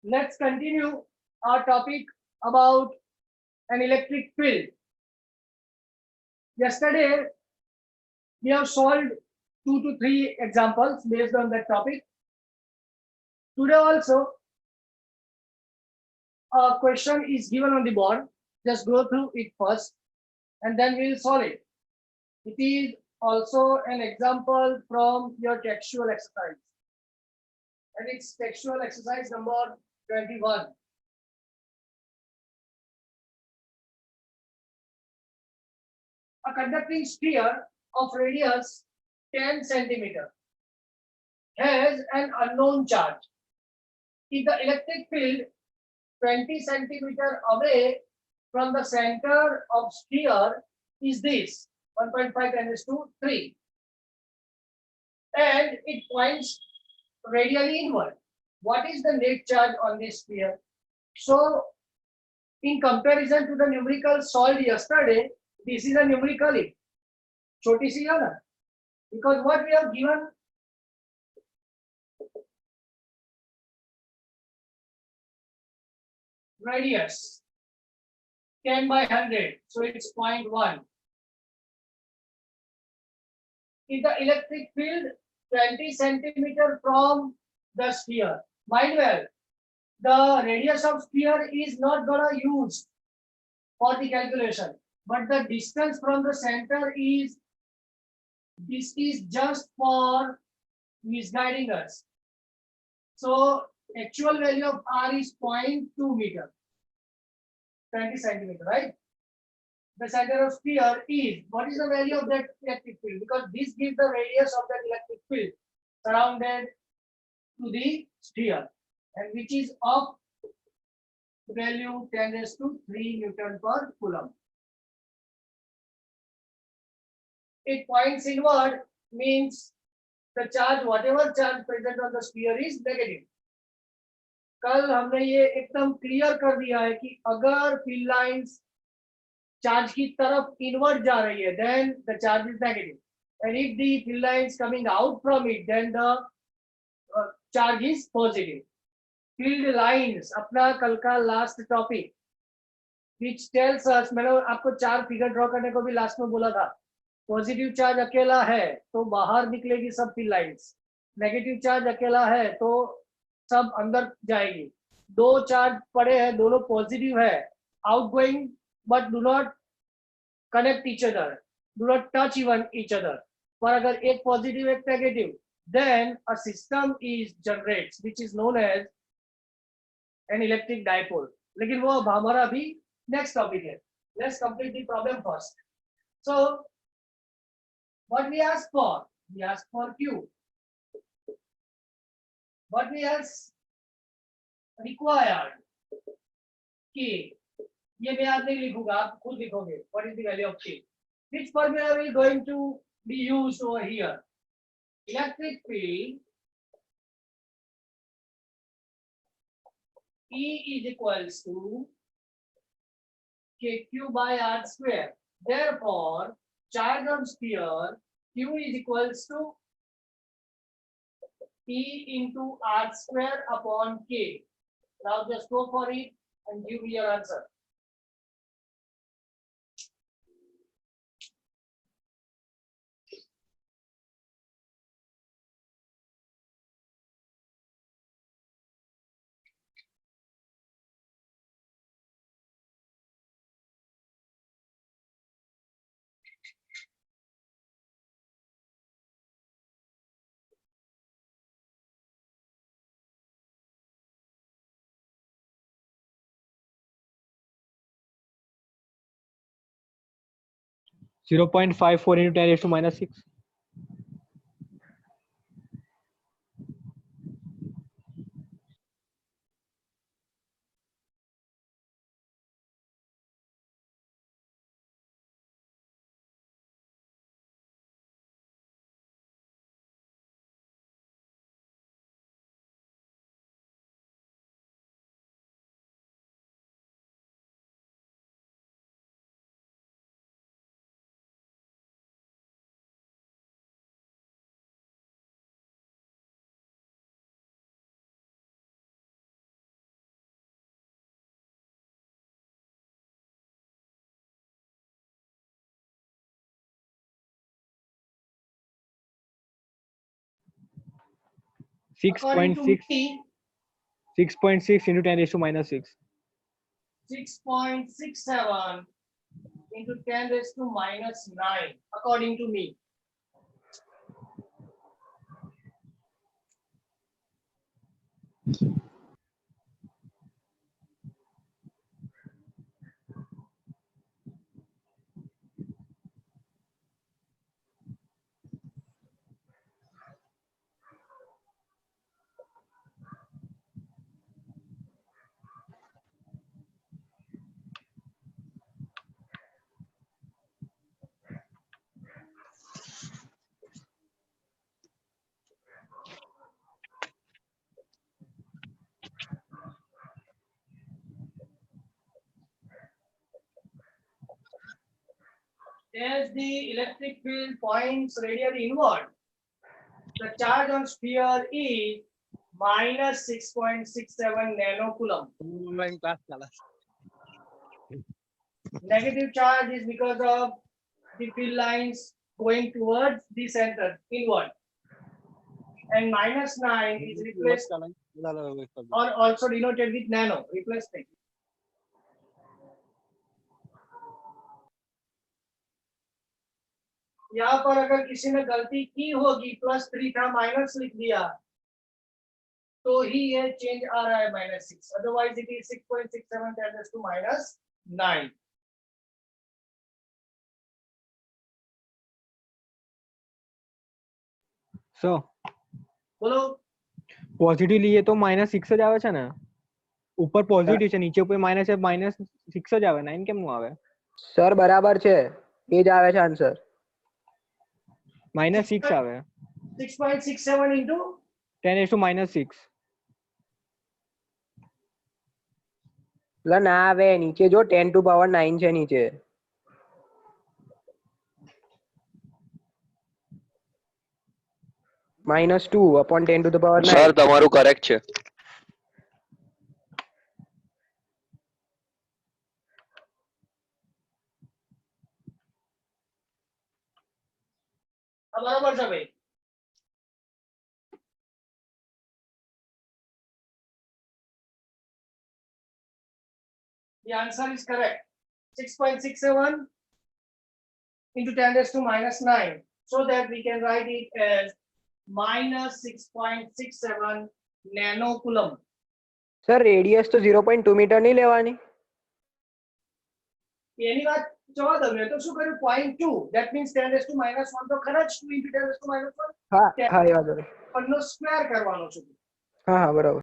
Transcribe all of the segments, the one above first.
Let's continue our topic about an electric field. Yesterday, we have solved 2 to 3 examples based on that topic. Today also, a question is given on the board. Just go through it first and then we'll solve it. It is also an example from your textual exercise. And it's textual exercise number 21. A conducting sphere of radius 10 centimeter has an unknown charge. If the electric field 20 centimeter away from the center of sphere is this 1.5 × 3 and it points radially inward, what is the net charge on this sphere? So in comparison to the numerical solved yesterday, this is a numerically choti si hai na, because what we have given radius 10 by 100, so it's 0.1. If the electric field 20 centimeter from the sphere, mind well, the radius of sphere is not gonna use for the calculation, but the distance from the center is, this is just for misguiding us. So actual value of R is 0.2 meter, 20 centimeter, right? The center of sphere is, what is the value of that electric field? Because this gives the radius of that electric field surrounded to the sphere, and which is of value 10⁻³ Newton per coulomb. It points inward means the charge, whatever charge present on the sphere is negative. कल हमने ये एकदम clear कर दिया है कि अगर field lines charge की तरफ इनवर्ट जा रही है, then the charge is negative, and if the field lines coming out from it, then the charge is positive. Field lines अपना कल का last topic, which tells us, मैंने आपको 4 फिगर ड्रॉ करने को भी लास्ट में बोला था. पॉजिटिव चार्ज अकेला है तो बाहर निकलेगी सब फील्ड लाइंस, नेगेटिव चार्ज अकेला है तो सब अंदर जाएगी. दो चार्ज पड़े हैं, दोनों पॉजिटिव है, outgoing, but do not connect each other, do not touch even each other. पर अगर एक पॉजिटिव एक negative, then a system is generates which is known as an electric dipole. लेकिन वो अब हमारा अभी नेक्स्ट टॉपिक है. Let's complete the problem first. So what we ask for? We ask for Q. What we ask required K. ये मैं आज नहीं लिखूंगा, आप खुद लिखोगे. What is the value of K? Which formula will going to be used over here? Electric field E is equals to KQ by R square. Therefore, charge on sphere Q is equals to E into R square upon K. Now just go for it and give me your answer. (0.54 into 10⁻⁻⁶). According to 6.6 me, 6.6 into 10 raised to minus 6. 6.67 into 10 raised to minus 9, according to me. As the electric field points radially inward, the charge on sphere is minus 6.67 nanocoulomb. Online class chala. Negative charge is because of the field lines going towards the center, inward. And minus 9 is replaced or also denoted with nano, replacement. यहाँ पर अगर किसी ने गलती की होगी, +3 था minus लिख दिया, तो ही ये चेंज आ रहा है -6, otherwise it is 6.67 10 to -9. So બોલો પોઝિટિવ લઈએ તો -6 જ આવે છે ને, ઉપર પોઝિટિવ છે, નીચે ઉપર માઇનસ છે, -6 જ આવે, 9 કેમ નું આવે? સર બરાબર છે, એ જ આવે છે આન્સર. -6 આવે. 6.67 into 10 to -6. એટલે ના આવે, નીચે જો 10 to power 9 છે નીચે. -2 upon 10 to the power 9. Sir તમારું કરેક્ટ છે. बराबर છે ભાઈ. The answer is correct. 6.67 into 10 to -9, so that we can write it as -6.67 nanocoulomb. Sir radius તો 0.2 મીટર નહીં લેવાની? એની વાત જવા દો, મેં તો શું કર્યું 0.2, that means 10 to -1 તો ખરા જ, 2 into 10 to -1 હા હા એ વાત બરાબર. નો સ્ક્વેર કરવાનો છે. હા હા બરાબર.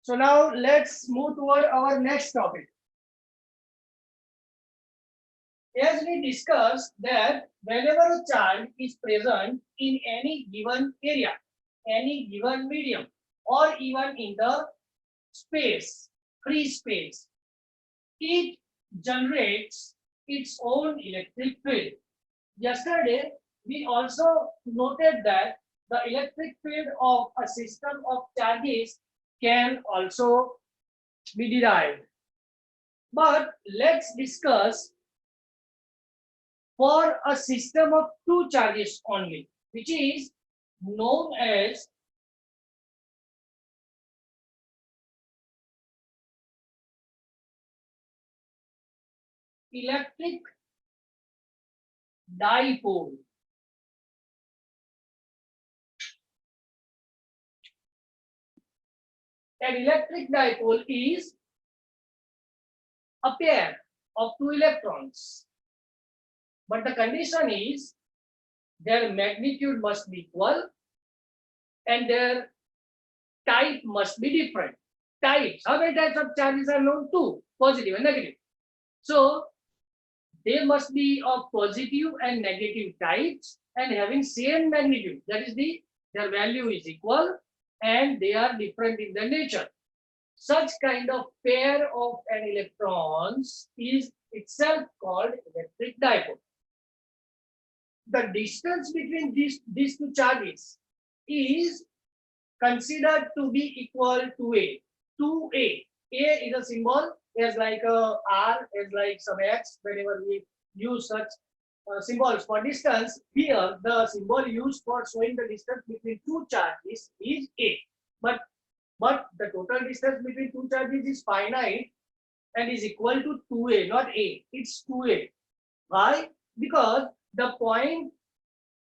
So now let's move toward our next topic. As we discussed that whenever a charge is present in any given area, any given medium, or even in the space, free space, it generates its own electric field. Yesterday, we also noted that the electric field of a system of charges can also be derived. But let's discuss for a system of two charges only, which is known as electric dipole. An electric dipole is a pair of two electrons, but the condition is their magnitude must be equal and their type must be different. Types, how many types of charges are known? 2, positive and negative. So they must be of positive and negative types and having same magnitude, that is their value is equal and they are different in their nature. Such kind of pair of an electrons is itself called electric dipole. The distance between these two charges is considered to be equal to a. 2a. A is a symbol, as like a r, as like some x, whenever we use such symbols for distance. Here, the symbol used for showing the distance between two charges is a. But the total distance between two charges is finite and is equal to 2a, not a. It's 2a. Why? Because the point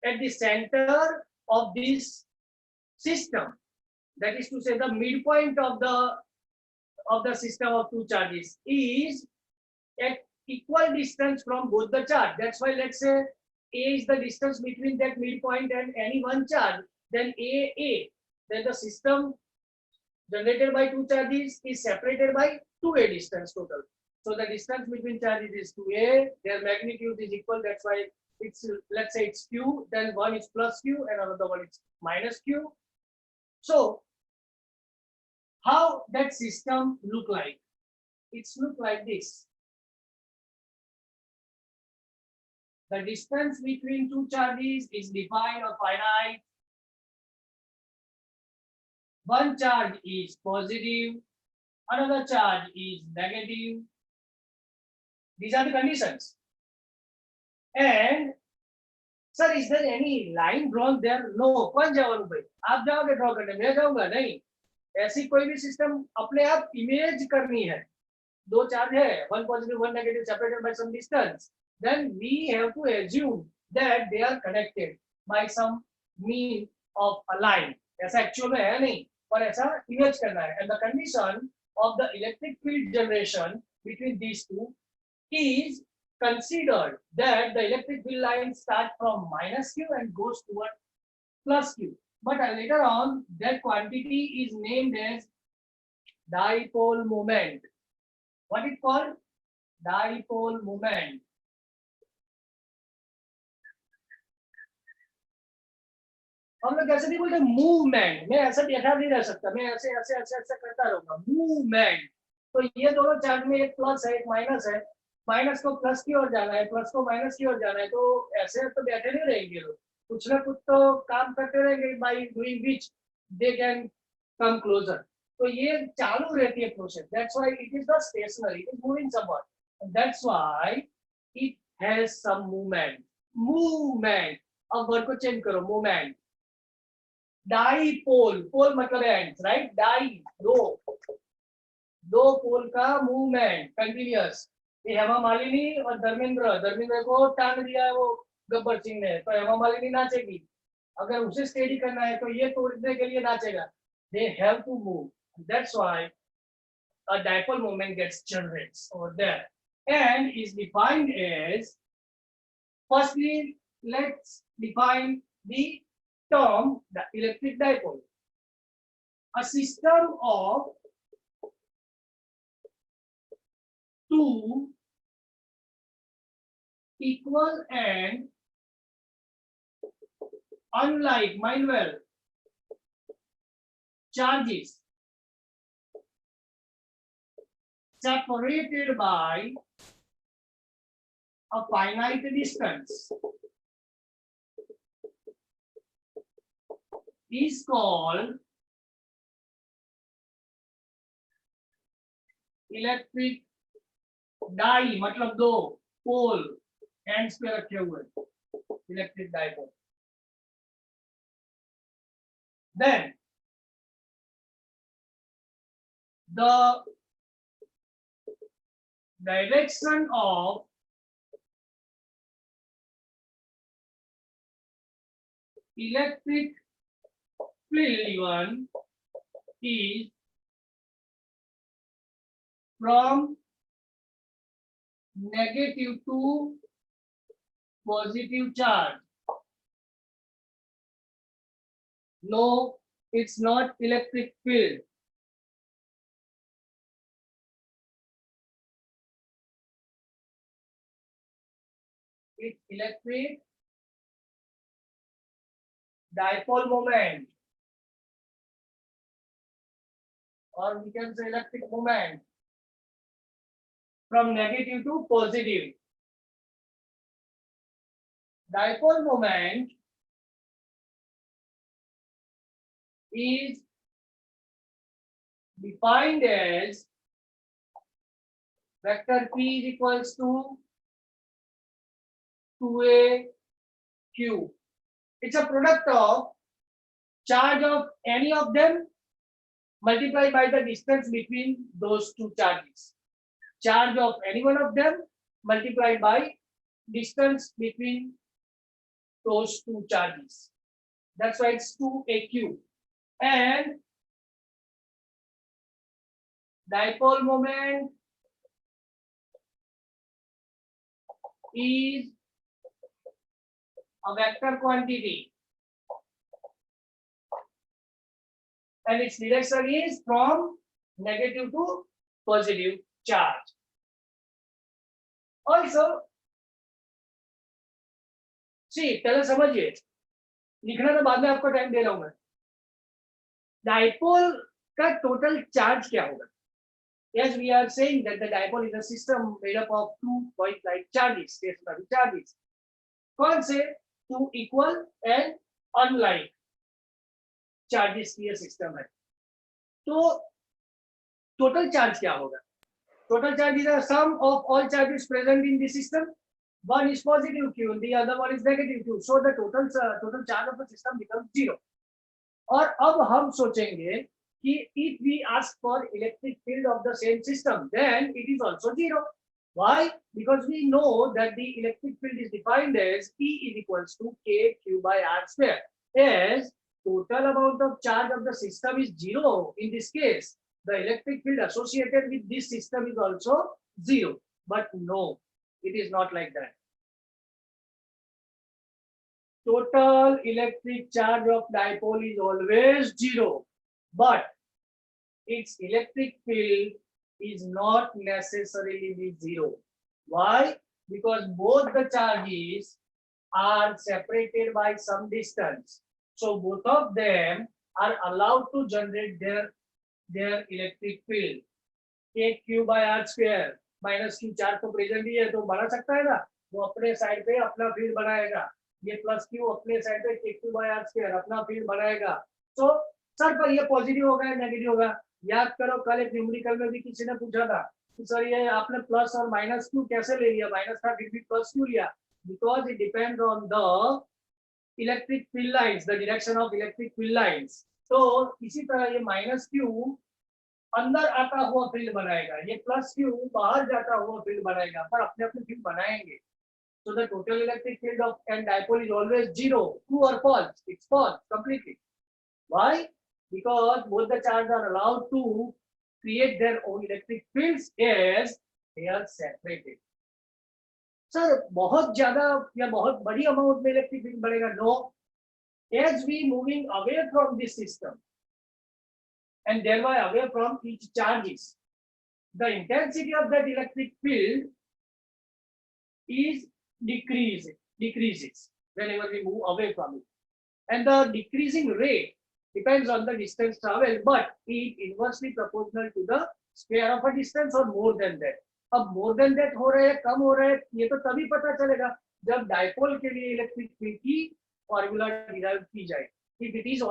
at the center of this system, that is to say the midpoint of the system of two charges, is at equal distance from both the charge. That's why let's say a is the distance between that midpoint and any one charge, then a. Then the system generated by two charges is separated by 2a distance total. So the distance between charges is 2a, their magnitude is equal, that's why it's, let's say it's q, then one is plus q and another one is minus q. So how that system look like? It's look like this. The distance between two charges is defined or finite. One charge is positive, another charge is negative. These are the conditions. And sir, is there any line drawn there? No. कौन जाओगे भाई? आप जाओगे draw करने, मैं जाऊंगा नहीं. ऐसी कोई भी सिस्टम अपने आप इमेज करनी है. दो चार्ज है, one positive, one negative, separated by some distance. Then we have to assume that they are connected by some mean of a line. ऐसा actual में है नहीं, पर ऐसा इमेज करना है. And the condition of the electric field generation between these two is considered that the electric field lines start from minus q and goes toward plus q. But later on, that quantity is named as dipole moment. What is called? Dipole moment. हम लोग कैसे नहीं बोलते movement. मैं ऐसा बैठा नहीं रह सकता, मैं ऐसे ऐसे ऐसे ऐसे करता रहूंगा. मूवमेंट. तो ये दोनों चार्ज में एक प्लस है एक माइनस है. माइनस को प्लस की ओर जाना है, प्लस को माइनस की ओर जाना है. तो ऐसे तो बैठे नहीं रहेंगे लोग, कुछ ना कुछ तो काम करते रहेंगे. By doing which they can come closer. तो ये चालू रहती है process. That's why it is not stationary, it is moving somewhat. That's why it has some movement. Movement. अब वर्ड को चेंज करो. मूवमेंट. डाइपोल. पोल मतलब एंड्स, राइट? डाई दो पोल का मूवमेंट कंटिन्यूअस. ये हेमा मालिनी और धर्मेंद्र को टांग दिया है वो गब्बर सिंह ने, तो हेमा मालिनी नाचेगी. अगर उसे स्टेडी करना है तो ये तोड़ने के लिए नाचेगा. They have to move. That's why a dipole moment gets generated over there and is defined as, firstly, let's define the term the electric dipole. A system of two equal and unlike, mind well, charges separated by a finite distance is called electric डाई. मतलब दो pole ends पे रखे हुए, electric dipole. Then the direction of electric field even is from negative to positive charge. No, it's not electric field. It's electric dipole moment, or we can say electric moment from negative to positive. Dipole moment is defined as vector P is equals to 2a q. It's a product of charge of any of them multiplied by the distance between those two charges. Charge of any one of them multiplied by distance between those two charges. That's why it's 2aq. And dipole moment is a vector quantity, and its direction is from negative to positive charge. Also, see, पहले समझिए, लिखना तो बाद में आपको time दे रहा हूं मैं. डाइपोल का टोटल चार्ज क्या होगा? Yes, we are saying that the dipole is a system made up of two point-like charges, stationary charges. कौन से? Two equal and unlike charges की ये system है. तो total charge क्या होगा? Total charge is the sum of all charges present in the system. One is positive Q, the other one is negative Q. So the total charge of the system becomes 0. और अब हम सोचेंगे कि if we ask for electric field of the same system, then it is also 0. Why? Because we know that the electric field is defined as E is equals to KQ by R square. As total amount of charge of the system is 0, in this case, the electric field associated with this system is also 0. But no, it is not like that. Total electric charge of dipole is always 0, but its electric field is not necessarily 0. Why? Because both the charges are separated by some distance. So both of them are allowed to generate their electric field. Take Q by R square minus Q charge तो present ही है तो बना सकता है ना, वो अपने side पे अपना फील्ड बनाएगा. ये प्लस Q अपने साइड पे take Q by R square अपना फील्ड बनाएगा. तो सर पर ये पॉजिटिव होगा या नेगेटिव होगा? याद करो, कल एक न्यूमेरिकल में भी किसी ने पूछा था कि सर ये आपने प्लस और माइनस क्यू कैसे ले लिया, माइनस था फिर भी प्लस क्यों लिया? Because it depends on the electric field lines, the direction of electric field lines. तो इसी तरह ये माइनस क्यू अंदर आता हुआ फील्ड बनाएगा, ये प्लस क्यू बाहर जाता हुआ फील्ड बनाएगा, पर अपने अपने फील्ड बनाएंगे. So the total electric field of n dipole is always 0. True or false? It's false completely. Why? Because both the charges are allowed to create their own electric fields as they are separated. Sir, बहुत ज्यादा या बहुत बड़ी amount में electric field बढ़ेगा? No. As we moving away from this system and thereby away from each charges, the intensity of that electric field is decreases whenever we move away from it, and the decreasing rate depends on the distance traveled, but it inversely proportional to the square of a distance or more than that. अब more than that हो रहा है, कम हो रहा है, ये तो तभी पता चलेगा जब डाइपोल के लिए इलेक्ट्रिक फील्ड की फॉर्मूला डिराइव की जाए. If it is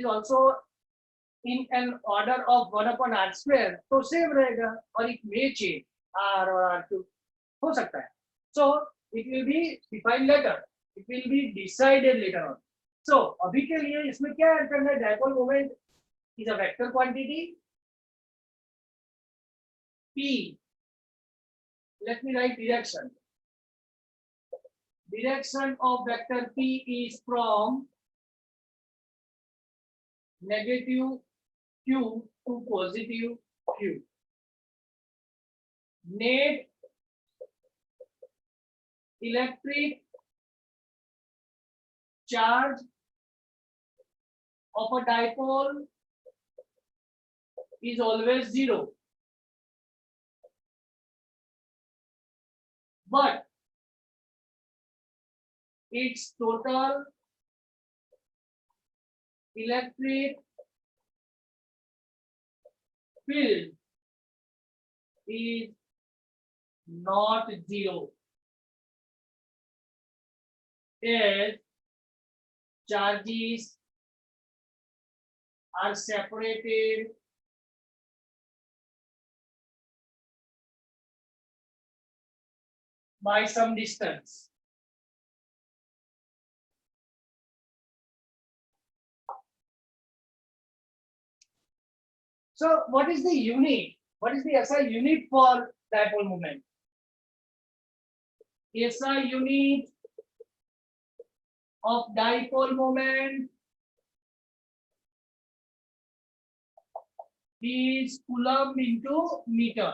also in an order of 1 upon r square, तो सेम रहेगा, और it may change r और r cube हो सकता है. So it will be defined later, it will be decided later on. So अभी के लिए इसमें क्या ऐड करना है? Dipole moment is a vector quantity P. Let me write direction. Direction of vector P is from negative Q to positive Q. Net electric charge of a dipole is always 0. But its total electric field is not 0, as charges are separated by some distance. So what is the unit? What is the SI unit for dipole moment? SI unit of dipole moment is coulomb into meter.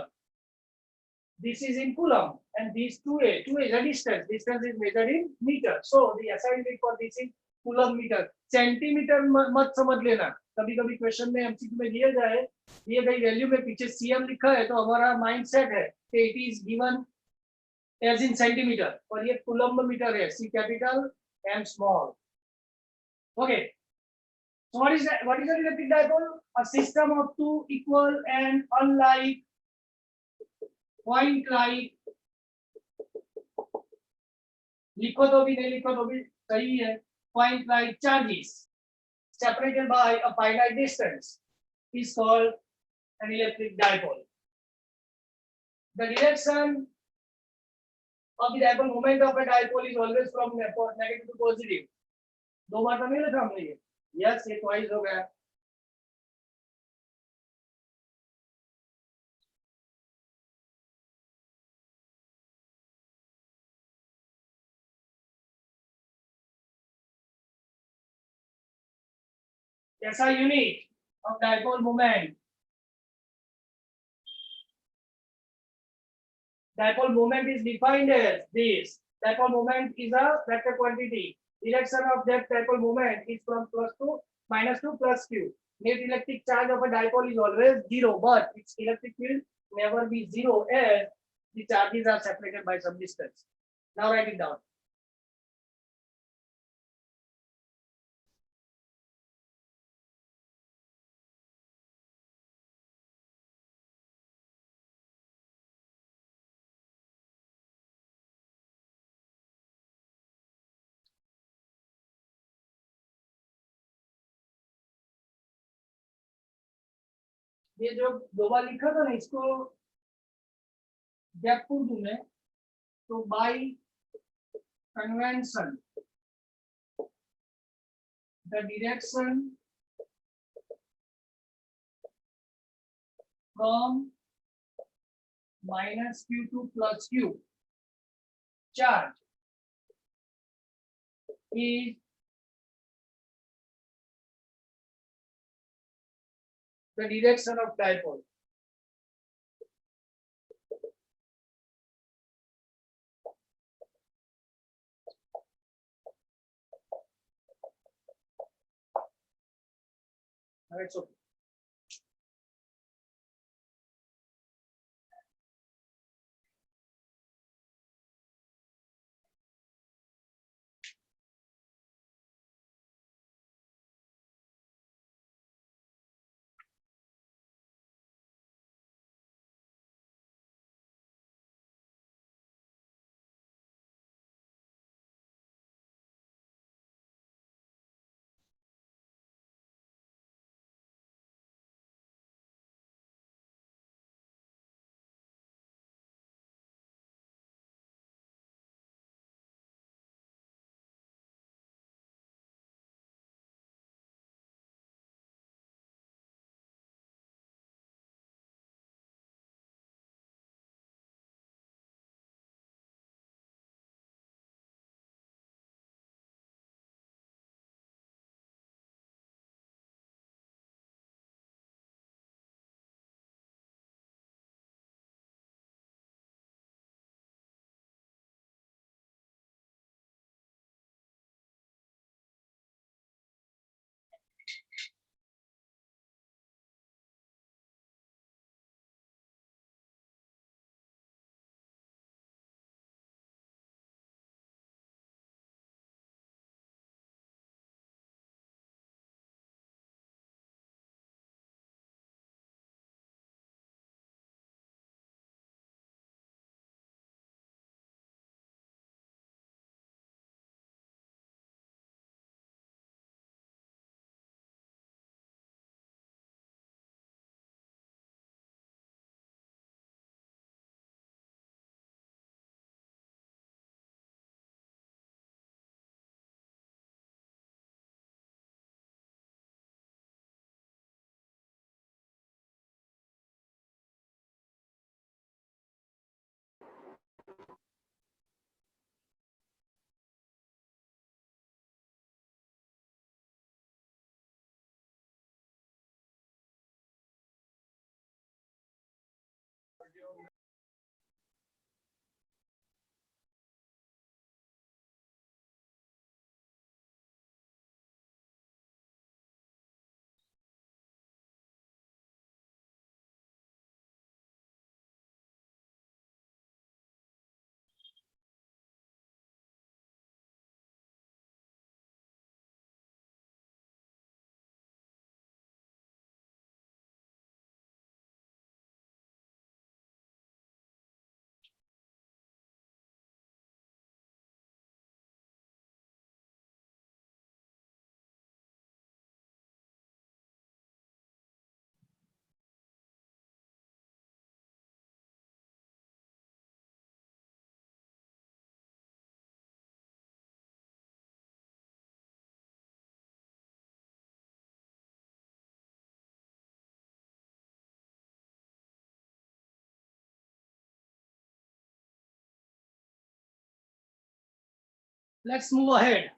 This is in coulomb, and these 2a is a distance. Distance is measured in meter. So the SI unit for this is coulomb meter. Centimetre मत समझ लेना, कभी कभी question में MCQ में दिया जाए, दिए गई वैल्यू में पीछे सीएम लिखा है तो हमारा माइंड सेट है कि it is given as in centimetre, और ये कूलम्ब मीटर है, C capital M small. Okay, so what is an electric dipole? A system of two equal and unlike point like, लिखो तो भी नहीं लिखो तो भी सही है, point like charges separated by a finite distance is called an electric dipole. The direction of the dipole moment of a dipole is always from negative to positive. दो बार तो नहीं लिखा हमने ये, यस ये ट्वाइस हो गया. SI unit of dipole moment. Dipole moment is defined as this. Dipole moment is a vector quantity. Direction of that dipole moment is from plus to minus to plus q. Net electric charge of a dipole is always zero, but its electric field never be zero as the charges are separated by some distance. Now write it down. ये जो दो बार लिखा था ना, इसको gap पूछ दूं मैं तो bye convention the direction from minus q to plus q charge is the direction of dipole. Now it's okay. Let's move ahead.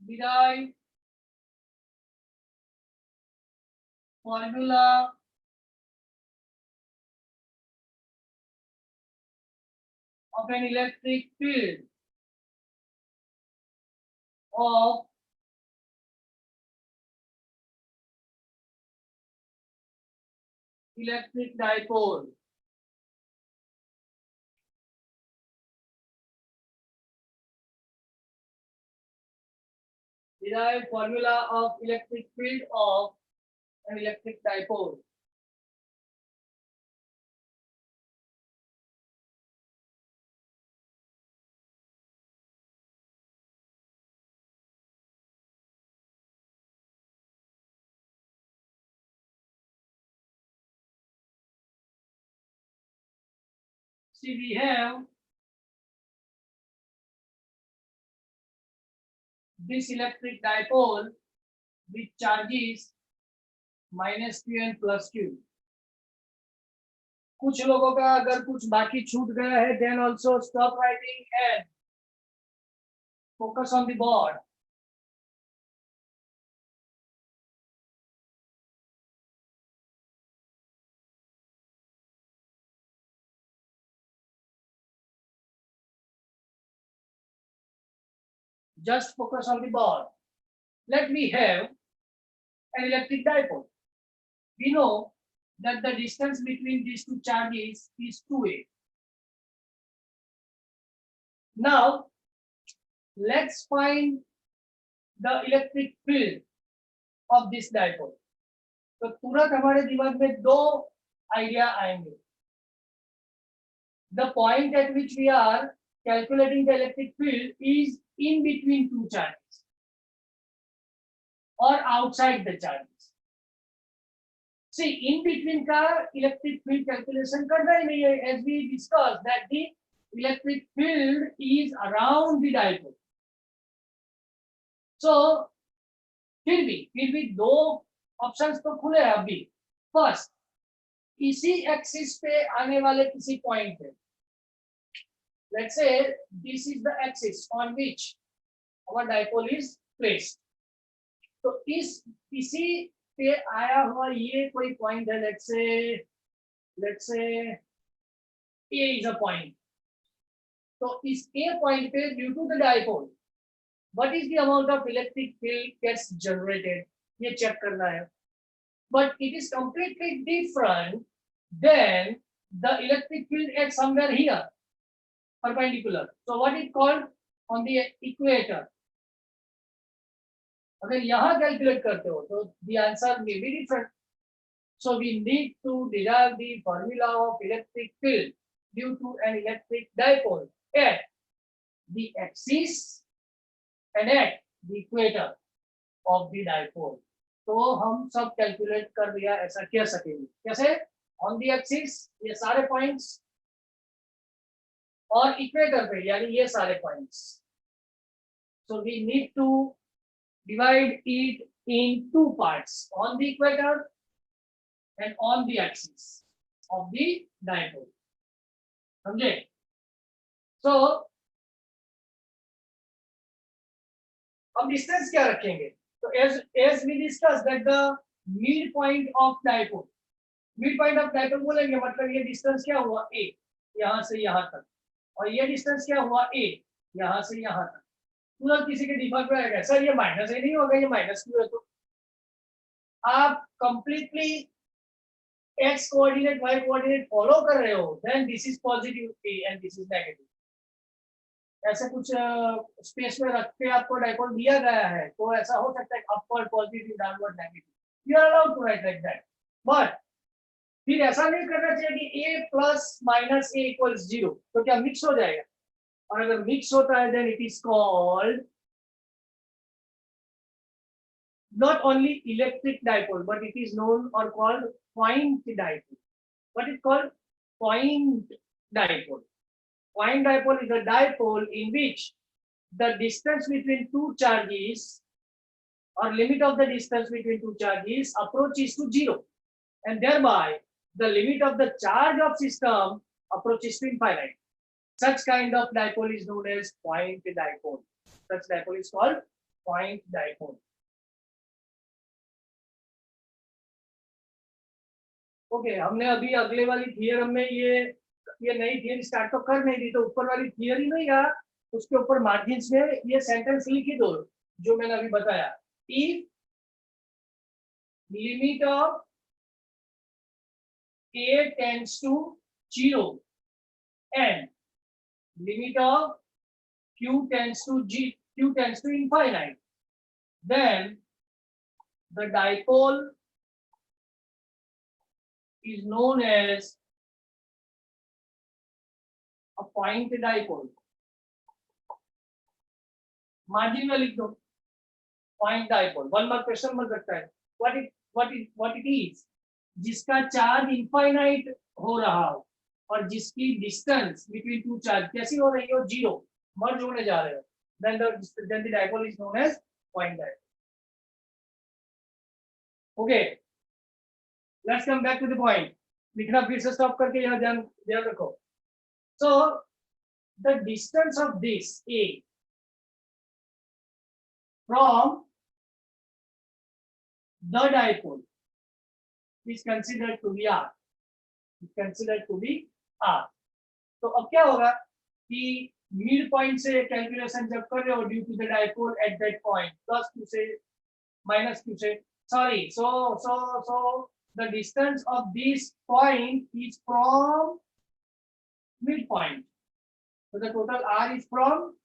Derive formula of an electric field of electric dipole. Derive formula of electric field of an electric dipole. See, we have this electric dipole with charges -q and +q. कुछ लोगों का अगर कुछ बाकी छूट गया है, then also stop writing and focus on the board. Just focus on the board. Let me have an electric dipole. We know that the distance between these two charges is 2a. Now, let's find the electric field of this dipole. तो तुरंत हमारे दिमाग में दो idea आएंगे. The point at which we are calculating the electric field is in between two charges or outside the charges. See, in between का electric field calculation करना ही नहीं है, as we discussed that the electric field is around the dipole. So फिर भी दो options तो खुले हैं अभी. फर्स्ट, इसी एक्सिस पे आने वाले किसी पॉइंट पे, let's say this is the axis on which our dipole is placed. तो इसी पे आया हुआ ये कोई पॉइंट है, let's say A is a point. तो इस A पॉइंट पे due to the dipole, what is the amount of electric field gets generated? ये चेक करना है. But it is completely different than the electric field at somewhere here, perpendicular. So what is called on the equator? अगर यहाँ calculate करते हो तो the answer may be different. So we need to derive the formula of electric field due to an electric dipole at the axis and at the equator of the dipole. तो हम सब calculate कर दिया, ऐसा कह सकेंगे. कैसे? On the axis ये सारे पॉइंट्स और इक्वेटर पे यानी ये सारे points. So we need to divide it in two parts, on the equator and on the axis of the dipole. समझे? सो अब डिस्टेंस क्या रखेंगे? तो as we discussed that the midpoint of dipole, midpoint of dipole बोलेंगे मतलब ये distance क्या हुआ a, यहाँ से यहाँ तक, और ये डिस्टेंस क्या हुआ a, यहाँ से यहाँ तक. तुरंत किसी के दिमाग में आएगा सर ये माइनस a नहीं होगा, ये माइनस q है. तो आप completely x coordinate y coordinate follow कर रहे हो, then this is positive A and this is negative. ऐसे कुछ स्पेस में रख के आपको डाइपोल दिया गया है, तो ऐसा हो सकता है upward positive, downward negative, you are allowed to write like that. But फिर ऐसा नहीं करना चाहिए कि a plus minus a equals 0, तो क्या मिक्स हो जाएगा? और अगर मिक्स होता है then it is called not only electric dipole but it is known or called point dipole. What is called point dipole? Point dipole is a dipole in which the distance between two charges or limit of the distance between two charges approaches to 0, and thereby the limit of the charge of system approaches to infinite. Such kind of dipole is known as point dipole. Such dipole is called point dipole. Okay, हमने अभी अगले वाली theorem में ये नई theory start तो कर नहीं दी, तो ऊपर वाली थियरी में या उसके ऊपर मार्जिन्स में ये सेंटेंस लिखी दो जो मैंने अभी बताया. If limit of a tends to 0 and limit of q tends to infinite, then the dipole is known as a point dipole. Margin में लिख दो point dipole. One mark question बन सकता है. what it is, जिसका charge infinite हो रहा हो और जिसकी डिस्टेंस बिटवीन टू चार्ज कैसी हो रही हो, 0, मर्ज होने जा रहे हो, then the dipole is known as point dipole. Okay, let's come back to the point. लिखना फिर से स्टॉप करके यहाँ ध्यान रखो. So the distance of this A from the dipole is considered to be R. Is considered to be R. तो अब क्या होगा कि मिड पॉइंट से कैलकुलेशन जब कर रहे हो due to the dipole at that point, plus q से माइनस q से, sorry, so the distance of this point is from midpoint. So the total R is from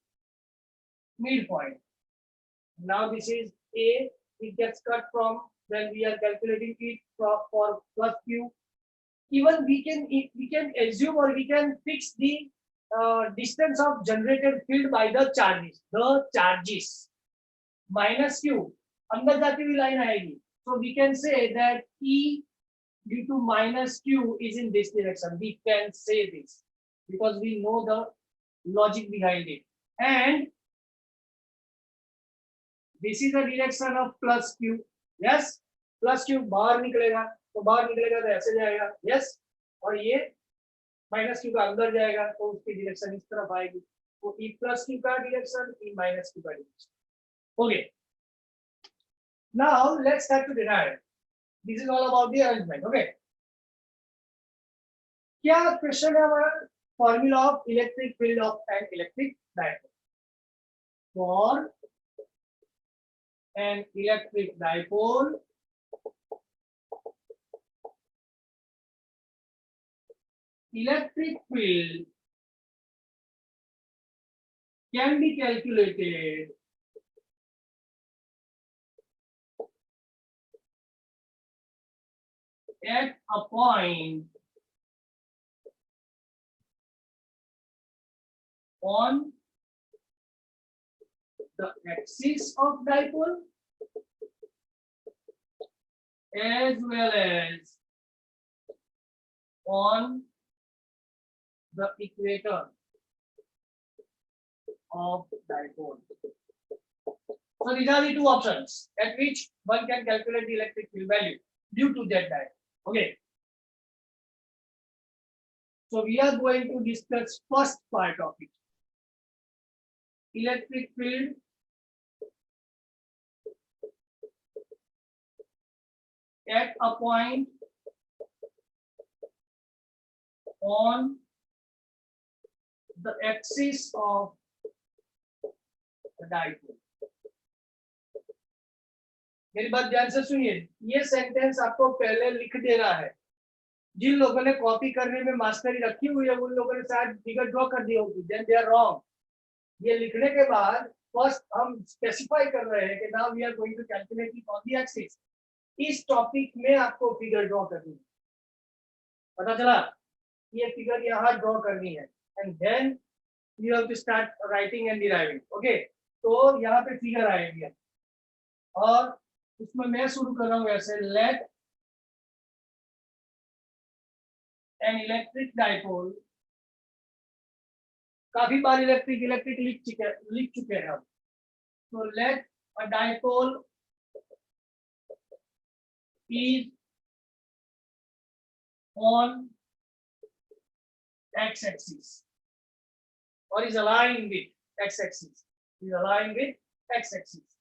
midpoint. Now this is A, it gets cut from, then we are calculating it for plus Q. Even we can assume or we can fix the distance of generated field by the charges. Minus Q, अंदर जाती हुई line आएगी. So we can say that E due to minus Q is in this direction. We can say this because we know the logic behind it. And this is the direction of plus Q. Yes, plus Q बाहर निकलेगा, तो बाहर निकलेगा तो ऐसे जाएगा. Yes, और ये माइनस Q का अंदर जाएगा तो उसकी डायरेक्शन इस तरफ आएगी. तो E plus Q का डायरेक्शन, E minus Q का direction. Okay. Now let's start to derive. This is all about the arrangement. Okay. क्या क्वेश्चन है हमारा? Formula of electric field of an electric dipole. For an electric dipole, electric field can be calculated at a point on the axis of dipole as well as on the equator of dipole. So these are the two options at which one can calculate the electric field value due to that dipole. Okay. So we are going to discuss first part of it. Electric field at a point on the axis of the dipole. मेरी बात ध्यान से सुनिए, ये sentence आपको पहले लिख देना है। जिन लोगों ने कॉपी करने में मास्टरी रखी हुई है उन लोगों ने शायद फिगर ड्रॉ कर दी होगी, देन दे आर रॉन्ग। ये लिखने के बाद फर्स्ट हम स्पेसिफाई कर रहे हैं कि now we are going to calculate it on the axis. इस टॉपिक में आपको फिगर ड्रॉ करनी है, पता चला? ये फिगर यहाँ ड्रॉ करनी है and then you have to start writing and deriving. Okay, तो यहाँ पे फिगर आएगी और उसमें मैं शुरू कर रहा हूँ ऐसे, लेट एन इलेक्ट्रिक डाइपोल। काफी बार इलेक्ट्रिक इलेक्ट्रिक लिख चुके हैं हम। तो let a dipole is on x-axis or is aligned with x-axis. Is aligned with x-axis.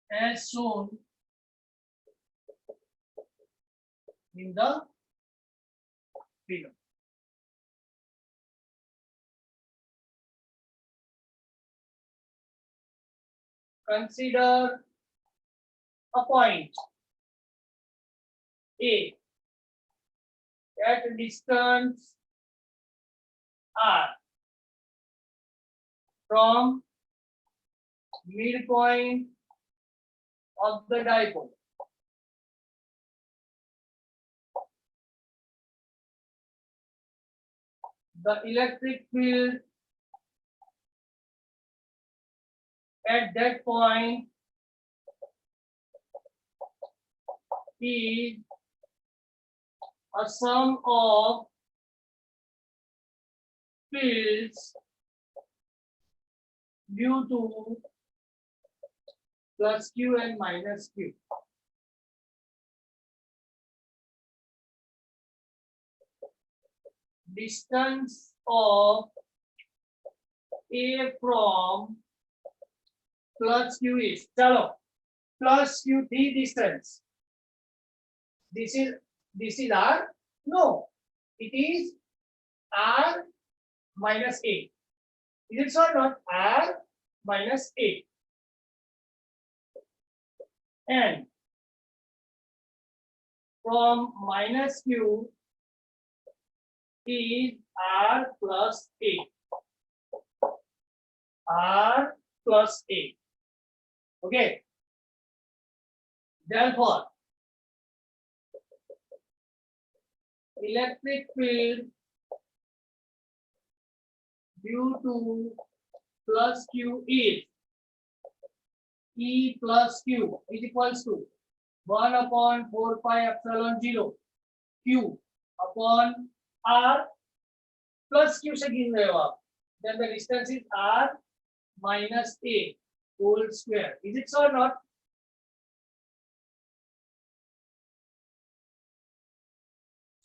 As shown in the figure. Consider a point A at a distance r from midpoint of the dipole. The electric field at that point is a sum of fields due to plus q and minus q. Distance of A from plus q is, chalo, plus q the distance. This is r, no, it is r minus a. Is it so or not? R minus a. And from minus q is r plus a. R plus a. Okay. Therefore, electric field due to plus q is E plus q is equals to 1 upon 4 pi epsilon 0 q upon r plus q से गिन रहे हो आप, then the distance is r minus a whole square. Is it so or not?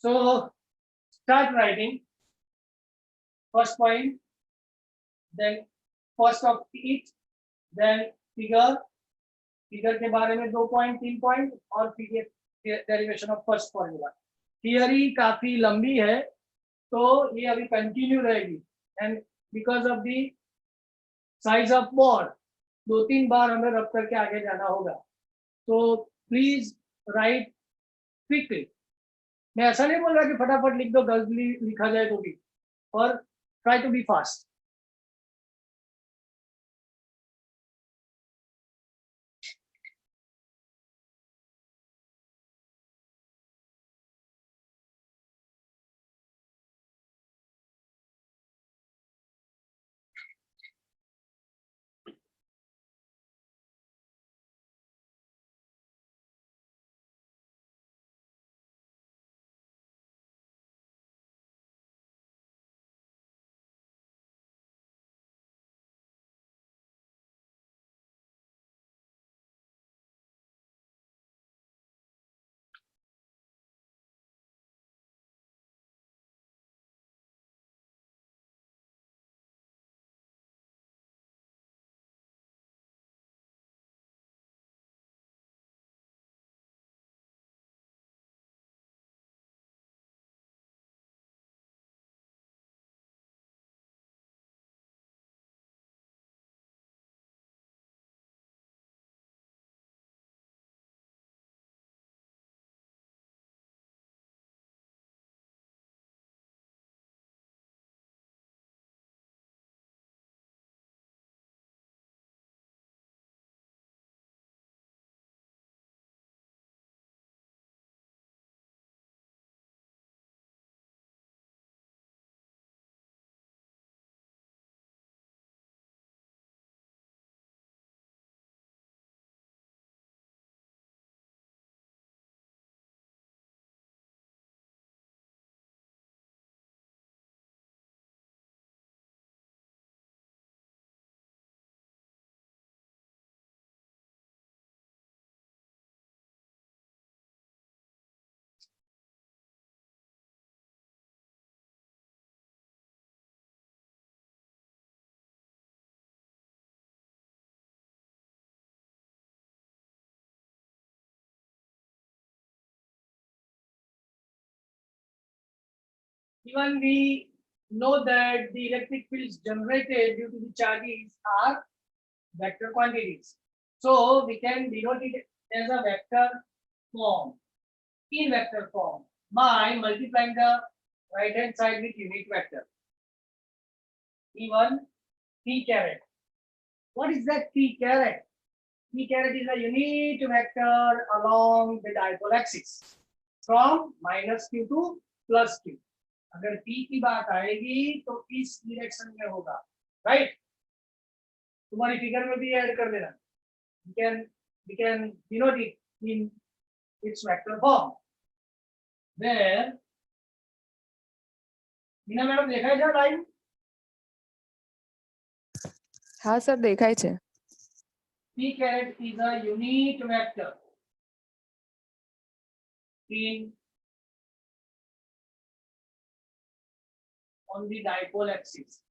So start writing first point, then first of each, then figure के बारे में 2 point 3 point और figure derivation of first formula. Theory काफी लंबी है तो ये अभी कंटिन्यू रहेगी and because of the size of board 2-3 बार हमें रब करके आगे जाना होगा। तो प्लीज राइट क्विकली। मैं ऐसा नहीं बोल रहा कि फटाफट लिख दो, गलती लिखा जाए तो भी, और try to be fast. Even we know that the electric fields generated due to the charges are vector quantities. So we can denote it as a vector form, in vector form, by multiplying the right hand side with unit vector. E1 p caret. What is that p caret? P caret is a unit vector along the dipole axis from -q to +q. अगर p की बात आएगी तो इस direction में होगा, right? तुम्हारी figure में भी ऐड कर देना. We can denote it in its vector form. Where Meena madam देखा है क्या लाइन? हाँ सर देखाय છે. P caret is a unit vector in on the dipole axis.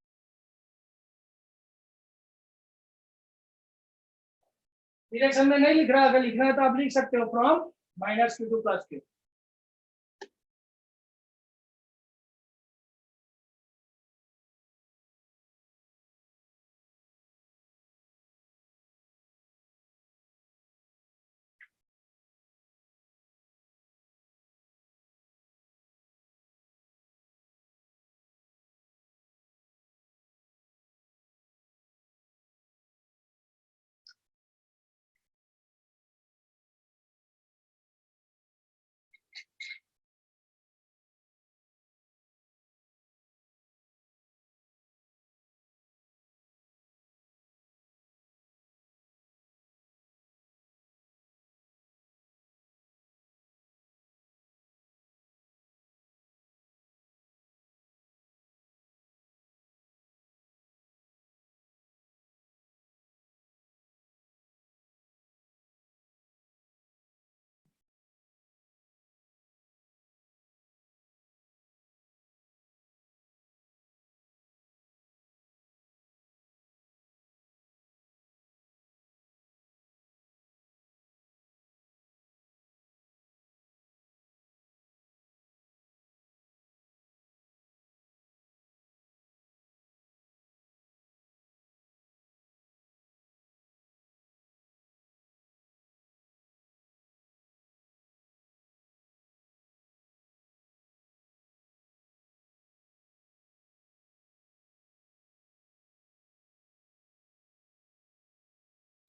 Direction में नहीं लिख रहा, अगर लिखना है तो आप लिख सकते हो from -q to +q.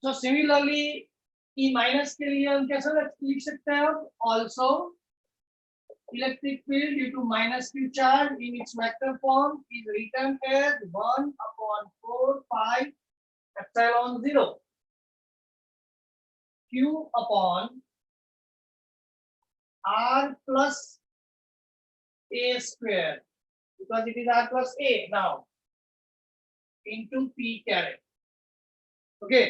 So similarly, E minus के लिए हम कैसे लिख सकते हैं? Also, electric field due to -q charge in its vector form is written as 1/4 pi epsilon 0 q upon r plus a square, because it is r plus a now, into p caret. Okay.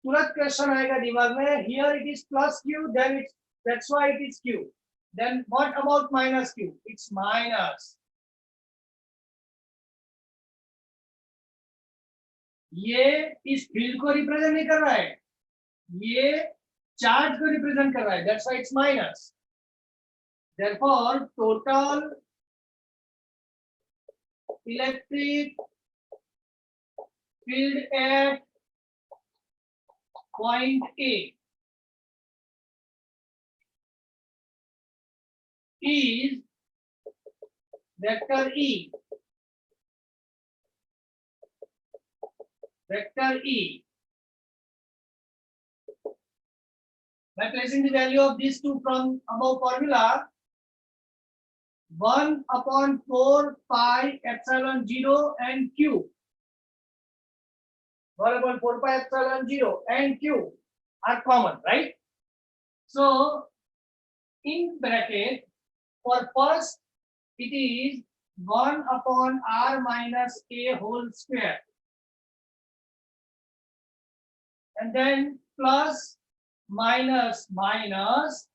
तुरंत question आएगा दिमाग में, here it is plus q, then it's, that's why it is q. Then what about minus q? It's minus. ये इस field को represent नहीं कर रहा है, ये चार्ज को रिप्रेजेंट कर रहा है, that's why it's minus. Therefore total electric field at point A is vector E. Vector E. By placing the value of these two from above formula, 1/4 pi epsilon 0 and q. 1/4 pi epsilon 0 and q are common, right? So in bracket, for first it is 1/r minus a whole square, and then plus minus minus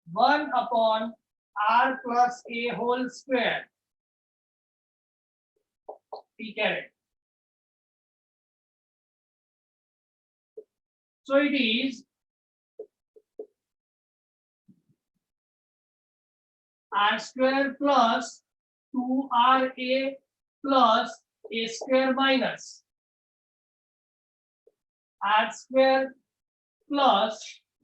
1/r plus a whole square p caret. So it is r square plus 2ra plus a square minus r square plus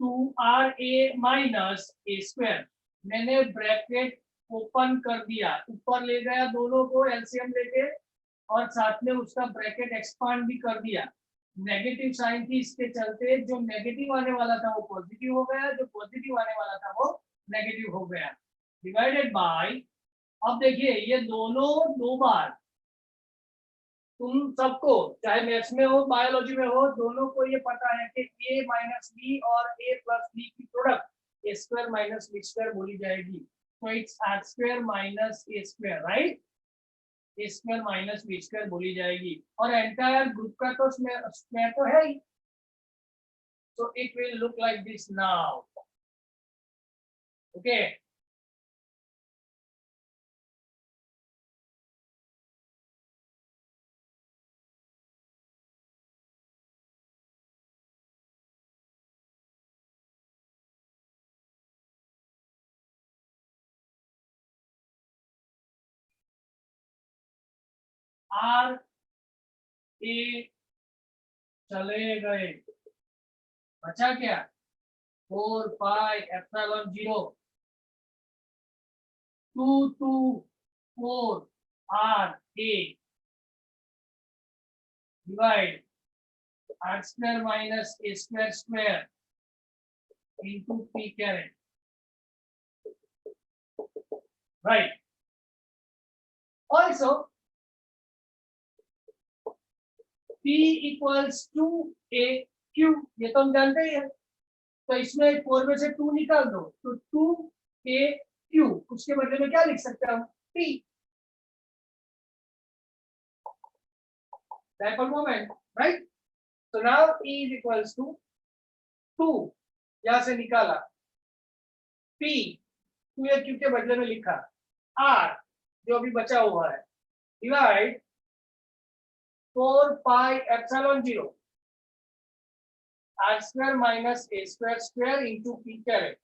2ra minus a square। मैंने bracket open कर दिया, ऊपर ले गया दोनों को LCM लेके और साथ में उसका ब्रैकेट एक्सपांड भी कर दिया। नेगेटिव साइन थी, इसके चलते जो नेगेटिव आने वाला था वो पॉजिटिव हो गया, जो पॉजिटिव आने वाला था वो नेगेटिव हो गया, डिवाइडेड बाय। अब देखिए ये दोनों दो बार, तुम सबको चाहे मैथ्स में हो बायोलॉजी में हो, दोनों को ये पता है कि a माइनस बी और a प्लस बी की प्रोडक्ट a स्क्वायर माइनस बी स्क्वायर बोली जाएगी। तो it's r square minus a square, right? a square minus b square बोली जाएगी और एंटायर ग्रुप का तो स्क्वायर तो है ही। So it will look like this now. Okay. R A चले गए, बचा क्या? 4 pi epsilon 0 2 to 4 R A divide R square minus A square square into P caret, right? Also P equals to A Q, ये तो हम जानते ही है। तो इसमें 4 में से 2 निकाल दो तो 2AQ, उसके बदले में क्या लिख सकते हैं हम? P, dipole moment, right? So now E is equals to 2, यहां से निकाला P, 2AQ के बदले में लिखा R जो अभी बचा हुआ है, divide 4 pi epsilon 0 R square minus A square square into P caret,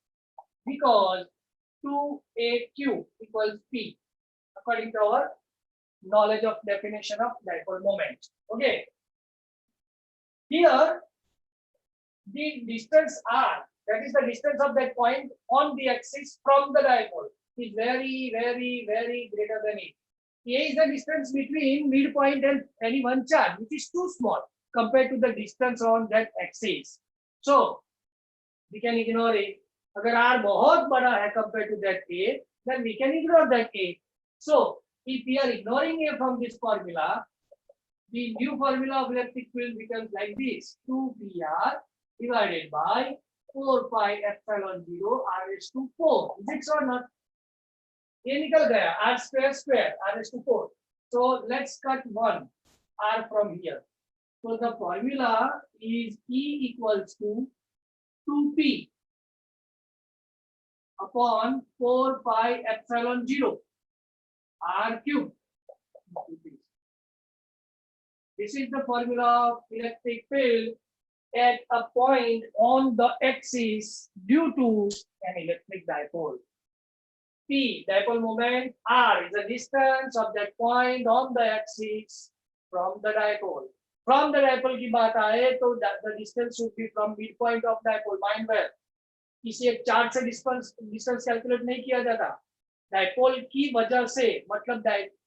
because 2AQ equals P according to our knowledge of definition of dipole moment. Okay. Here the distance R, that is the distance of that point on the axis from the dipole, is very greater than A. A is the distance between midpoint and any one charge, which is too small compared to the distance on that axis. So we can ignore A. अगर R बहुत बड़ा है compared to that A, then we can ignore that A. So if we are ignoring A from this formula, the new formula of electric field becomes like this: 2PR divided by 4 pi epsilon 0 R raised to 4. Is it or not? ये निकल गया R square R raised to 4. So let's cut one R from here. So the formula is E equals to 2P upon 4 pi epsilon 0 R cube. This is the formula of electric field at a point on the axis due to an electric dipole. P, dipole moment, R is the distance of that point on the axis from the dipole. From the dipole की बात आए तो the distance should be from midpoint of dipole. Mind well, किसी एक chart से distance calculate नहीं किया जाता, डाइपोल की वजह से, मतलब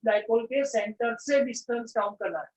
डाइपोल के सेंटर से डिस्टेंस काउंट करना है।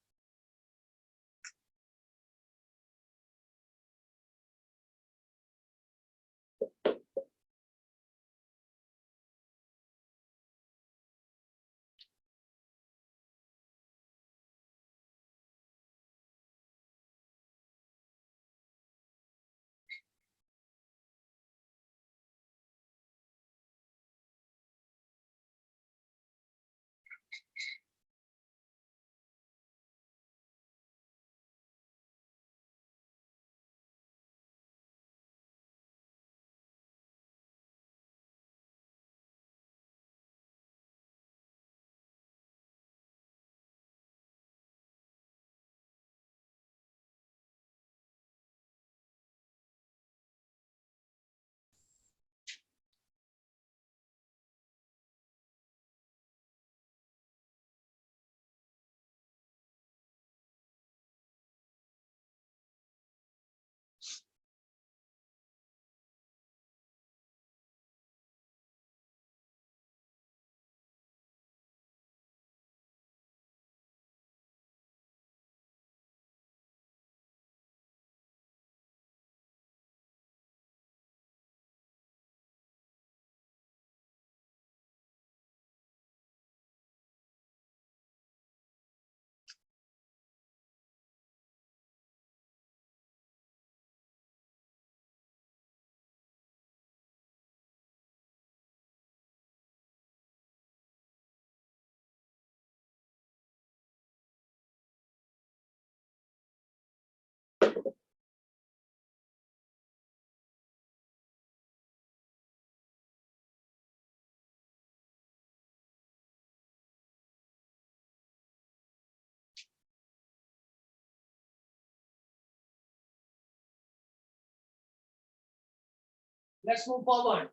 Let's move forward.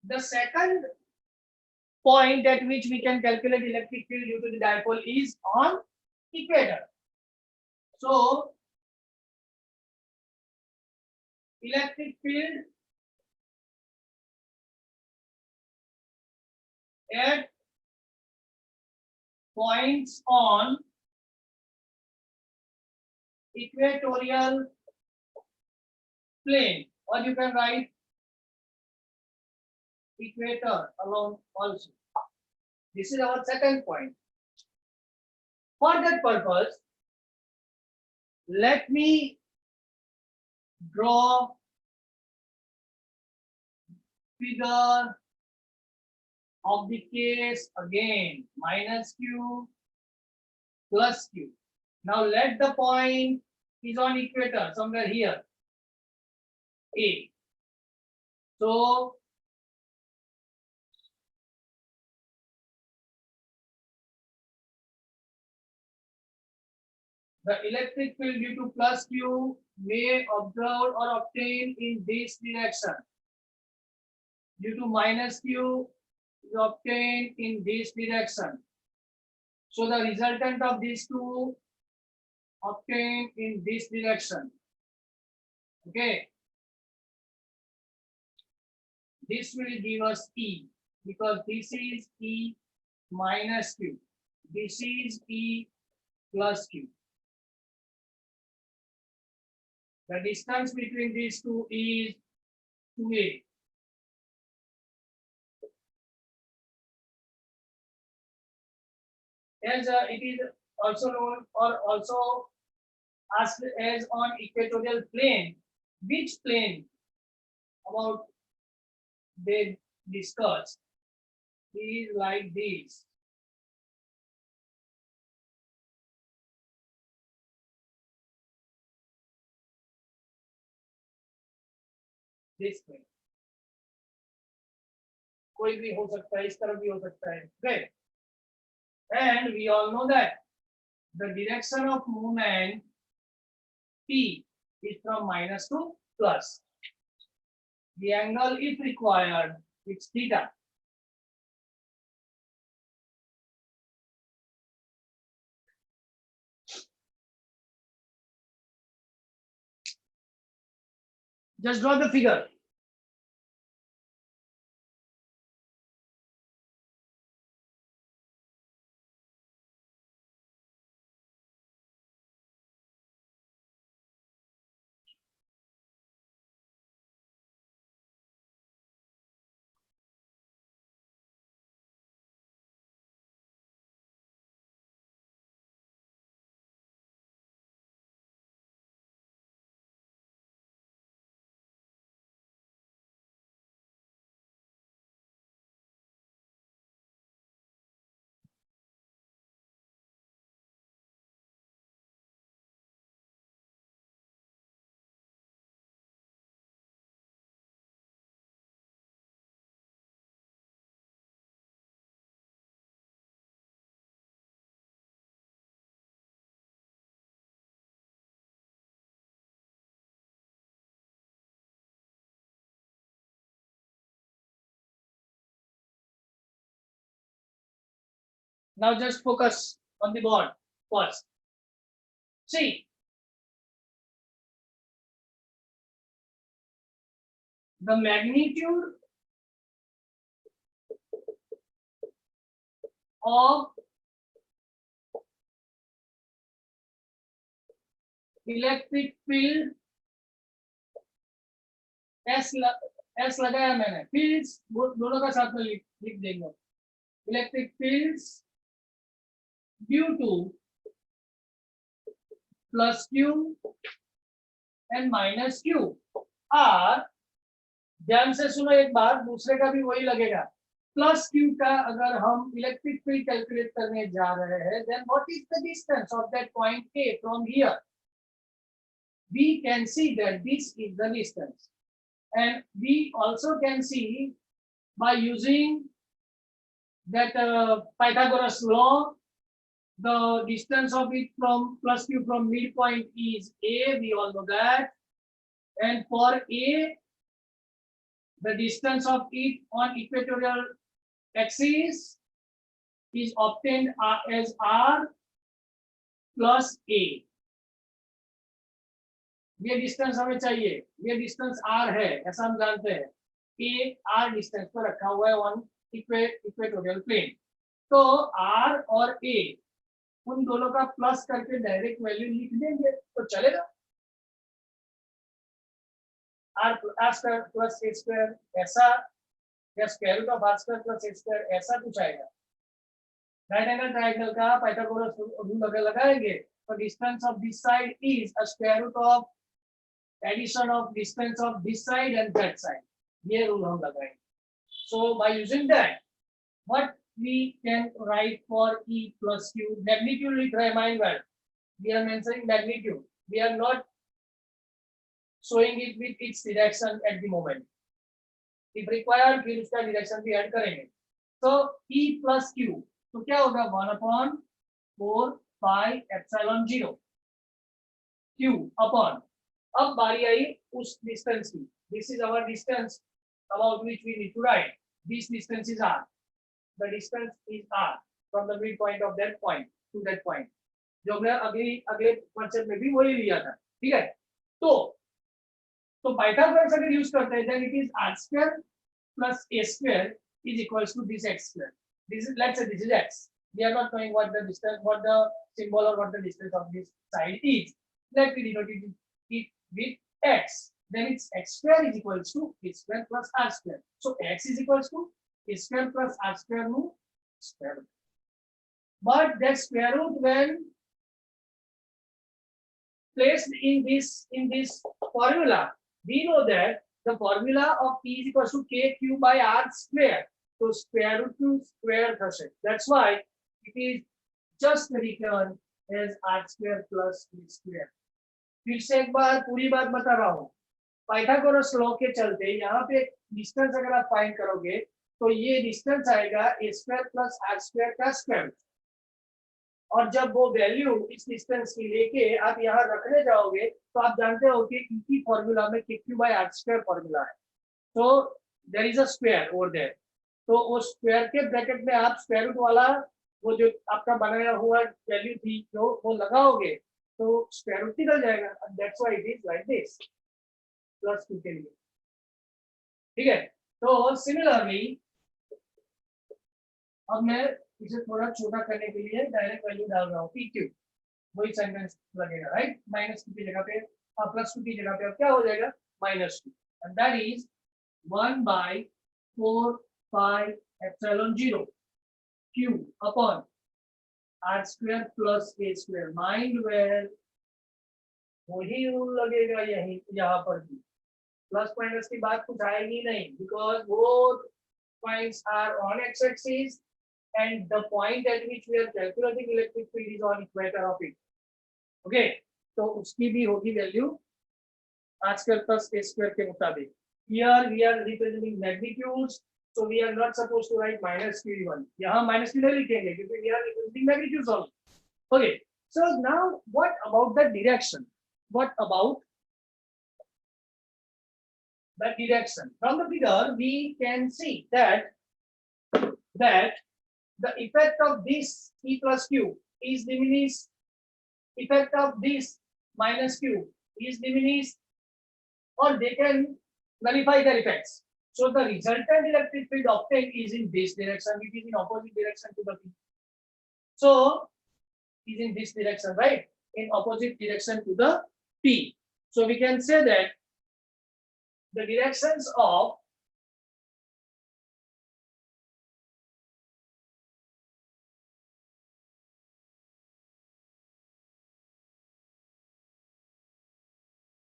The second point at which we can calculate electric field due to the dipole is on equator. So, electric field at points on equatorial plane, or you can write equator along also. This is our second point. For that purpose, let me draw figure of the case again, minus q plus q. Now let the point is on equator somewhere here, A. So the electric field due to plus q may observed or obtained in this direction. Due to minus q is obtained in this direction. So the resultant of these two obtained in this direction. Okay. This will give us E, because this is E minus q. This is E plus q. The distance between these two is 2a. As it is also known or also asked as on equatorial plane, which plane about they discussed is like this. This plane. कोई भी हो सकता है, इस तरफ भी हो सकता है. Great. And we all know that the direction of movement P is from minus to plus. The angle, if required, it's theta. Just draw the figure. Now just focus on the board first. See, the magnitude of electric field S लगाया मैंने, fields दोनों का साथ में लिख देंगे. Electric fields due to plus q and minus q are, ध्यान से सुनो एक बार, दूसरे का भी वही लगेगा. प्लस q का अगर हम इलेक्ट्रिक फील्ड कैलकुलेट करने जा रहे हैं, then what is the distance of that point A from here? We can see that this is the distance, and we also can see by using that Pythagoras law, the distance of it from plus q from midpoint is a, we all know that. And for a, the distance of it on equatorial axis is obtained as r plus a. ये distance हमें चाहिए, ये distance r है, ऐसा हम जानते हैं। a r distance पर रखा हुआ है ऑन इक्वेटोरियल प्लेन। तो r और a उन दोनों का प्लस करके डायरेक्ट वैल्यू लिख देंगे तो चलेगा। r square plus a square ऐसा, या square root of r square plus a square ऐसा कुछ आएगा। राइट एंगल ट्रायंगल का पाइथागोरस रूल अगर लगाएंगे तो distance of this side is a square root of addition of distance of this side and that side, ये rule हम लगाएंगे। So by using that what we can write for E plus Q, magnitude लिख रहे हैं, mind well, we are mentioning magnitude, we are not showing it with its direction at the moment, if required फिर उसका direction भी add करेंगे। तो E plus Q तो क्या होगा 1/4 pi epsilon 0 Q upon, अब बारी आई उस डिस्टेंस की, this is our distance about which we need to write, this distance is r, the distance is r from the midpoint of that point to that point, जो हमने अगले concept में भी वही लिया था, ठीक है। तो पाइथागोरस अगर यूज करते हैं then it is r square plus a square is equals to this x square, this is, let's say this is x, we are not knowing what the distance, what the symbol or what the distance of this side is, let me denote it with x, then it's x square is equals to a square plus r square, so x is equals to a square plus r square no square root. But that square root when placed in this formula, we know that the formula of P is equals to kq by r square, so square root to square thashe, that's why it is just written as r square plus a square। फिर से एक बार पूरी बात बता रहा हूँ, Pythagoras law के चलते यहाँ पे डिस्टेंस अगर आप फाइंड करोगे तो ये डिस्टेंस आएगा a square plus r square का स्क्वायर, और जब वो वैल्यू इस डिस्टेंस की लेके आप यहाँ रखने जाओगे तो आप जानते हो कि इनकी फॉर्मूला में kq by r square formula है, तो there is a square over there, तो वो स्क्वायर के ब्रैकेट में आप स्क्वायर रूट वाला वो जो आपका बनाया हुआ वैल्यू थी जो वो लगाओगे तो स्क्वायर रूट निकल जाएगा, that's why it is like this plus 2 के लिए, ठीक है। तो सिमिलरली अब मैं इसे थोड़ा छोटा करने के लिए डायरेक्ट वैल्यू डाल रहा हूँ PQ, वही सेंटेंस लगेगा, राइट, -2 की जगह पे +2 की जगह पे अब क्या हो जाएगा -2, and that is 1/4 pi epsilon 0 Q upon r square plus a square, mind well वही रूल लगेगा यही यहाँ पर भी, प्लस माइनस की बात कुछ आएगी नहीं, because both points are on x-axis and the point at which we are calculating electric field is on equator of it, okay, तो उसकी भी होगी value r square plus a square के मुताबिक। Here we are representing magnitudes, so we are not supposed to write -q1, यहाँ -q नहीं लिखेंगे क्योंकि we are representing magnitudes only, okay। So now what about the direction, what about the direction? From the figure we can see that the effect of this E plus Q is diminished, effect of this minus Q is diminished, or they can nullify their effects. So the resultant electric field obtained is in this direction, it is in opposite direction to the P. So is in this direction, right, in opposite direction to the P. So we can say that the directions of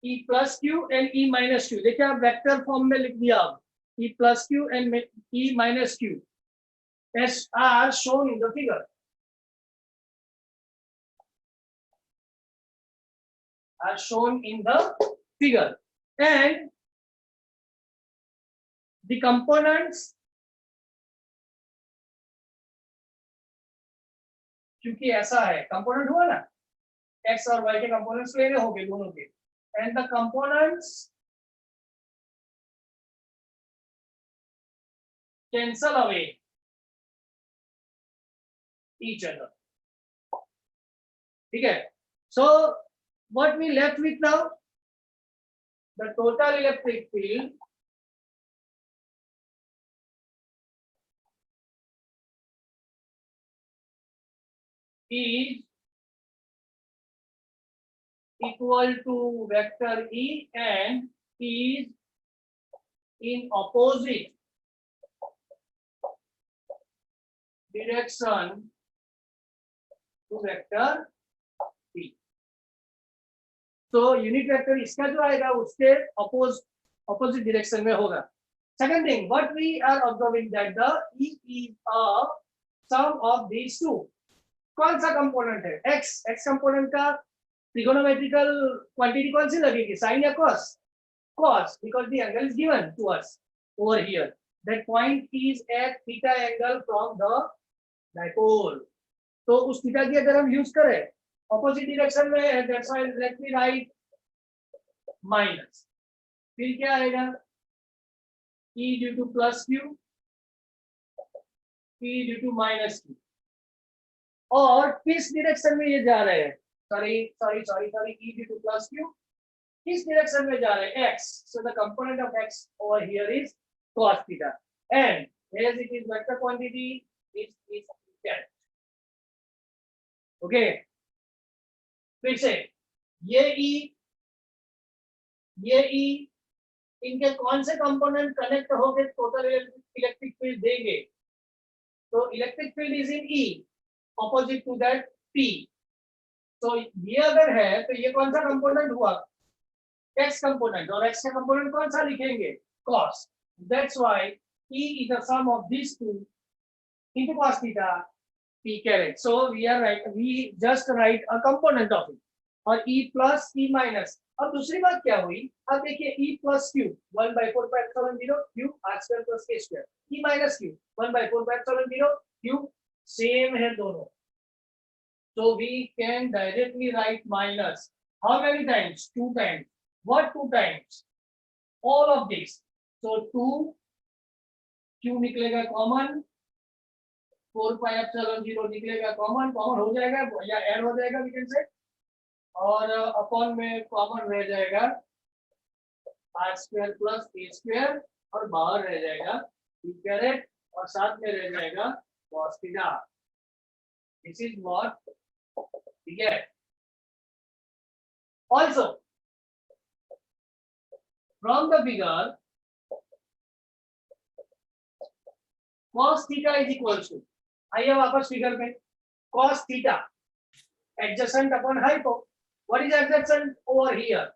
E plus Q and E minus Q, देखिए आप vector form में लिख दिया, E plus Q and E minus Q as are shown in the figure, are shown in the figure, and the components क्योंकि ऐसा है, component हुआ ना, एक्स और वाई के कंपोनेंट्स लेने होंगे दोनों के, and the components cancel away each other. ठीक है, so what we left with now, the total electric field is equal to vector E and is in opposite direction to vector P. तो unit vector इसका जो आएगा उसके opposite direction में होगा. Second thing, what we are observing that the E is a sum of these two. कौन सा component है? x. x कंपोनेंट का ट्रिगोनोमेट्रिकल क्वांटिटी कौन सी लगेगी, साइन या cos? Cos, because the angle is given to us over here. That point is at theta angle from the dipole. तो उस theta की अगर हम यूज करें ऑपोजिट डायरेक्शन में है, that's why let me write minus, फिर क्या आएगा, E due to plus q, P due to minus q. और किस डायरेक्शन में ये जा रहे हैं, sorry E due to plus q, किस डायरेक्शन में जा रहे हैं, x. So the component of x over here is cos theta, and as it is vector quantity, it is caret. Okay, फिर से ये E इनके कौन से कंपोनेंट कनेक्ट होके टोटल इलेक्ट्रिक फील्ड देंगे, तो electric field is in E opposite to that P. तो ये अगर है तो ये कौन सा कंपोनेंट हुआ, x कंपोनेंट, और x का कंपोनेंट कौन सा लिखेंगे, cos. That's why E is the sum of these two into cos theta P caret. So we just write a component of it, और E plus E minus. अब दूसरी बात क्या हुई, अब देखिए E plus Q 1/4 Q r square plus k square, E minus Q 1/4 Q, same है दोनों. So we can directly write minus. How many times? 2 times. What 2 times? All of this. So 2 Q निकलेगा common, 4πε0 निकलेगा common हो जाएगा या add हो जाएगा we can say, और अपॉन में कॉमन रह जाएगा r square plus a square, और बाहर रह जाएगा p कैरेट, और साथ में रह जाएगा cos theta. This is what we get. Also from the figure, cos theta is equals to, आइए वापस फिगर में, cos theta adjacent upon hypo. What is adjacent over here?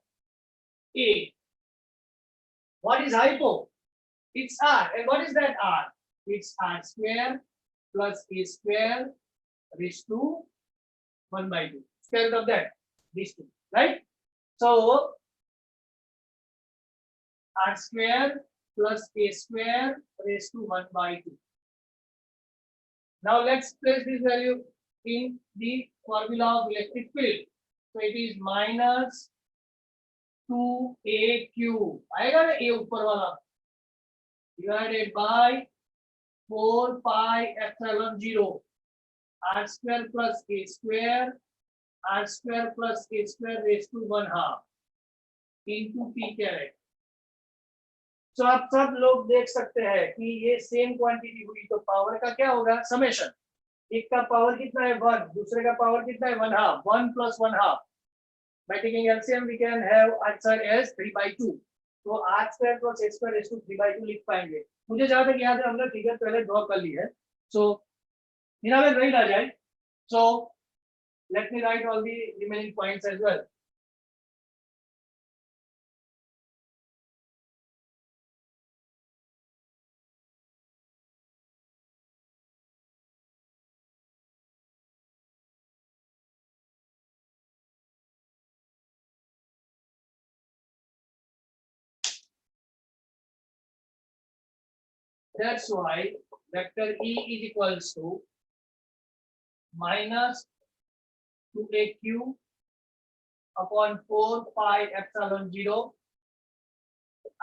A. What is hypo? It's r. And what is that r? It's r square plus a square raised to 1/2. Square root of that, these two, right? So r square plus a square raised to 1/2. Now let's place this value in the formula of electric field. So it is minus 2aq, आएगा ना a ऊपर वाला, divided by 4πε0 r square plus a square raised to 1/2 into p caret. तो आप सब लोग देख सकते हैं कि ये सेम क्वांटिटी हुई, तो पावर का क्या होगा, समेशन. एक का पावर कितना है 1, दूसरे का पावर कितना है 1/2, 1 plus 1/2. By taking LCM we can have answer as 3/2. तो r square plus a square raised to 3/2 लिख पाएंगे. मुझे जहां तक याद है हमने फिगर पहले ड्रॉ कर ली है, सो बिना में नहीं आ जाए. So let me write all the remaining points as well. That's why vector E is equals to minus 2aq upon 4 pi epsilon 0